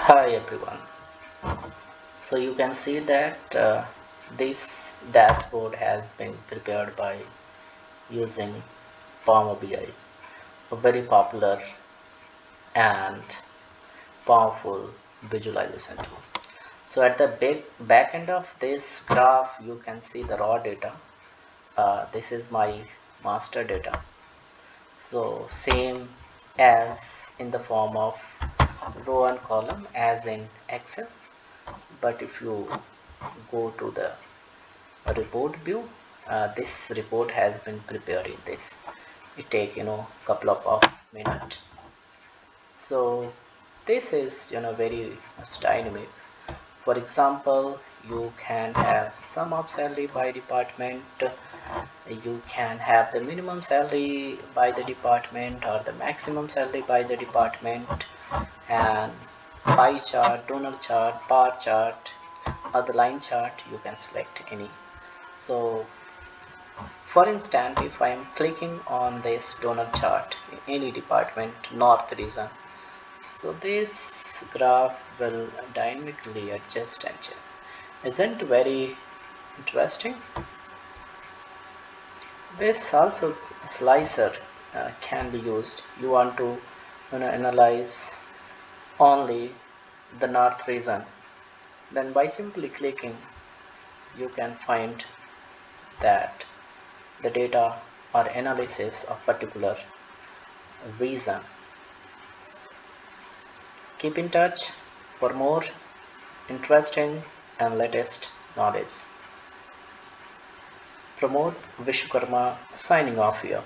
Hi everyone. So you can see that this dashboard has been prepared by using Power BI, a very popular and powerful visualization tool. So at the back end of this graph, you can see the raw data. This is my master data. So same as in the form of row and column as in Excel. But if you go to the report view, this report has been prepared in this. It take couple of minutes. So this is very much dynamic. For example, you can have sum of salary by department, you can have the minimum salary by the department or the maximum salary by the department, and pie chart, donor chart, bar chart, or the line chart. You can select any. So for instance, if I am clicking on this donor chart in any department, north region, so this graph will dynamically adjust and change. Isn't very interesting? This also slicer can be used. You want to analyze only the north region. Then by simply clicking, you can find that the data or analysis of particular region. Keep in touch for more interesting and latest knowledge. Pramod Vishwakarma signing off here.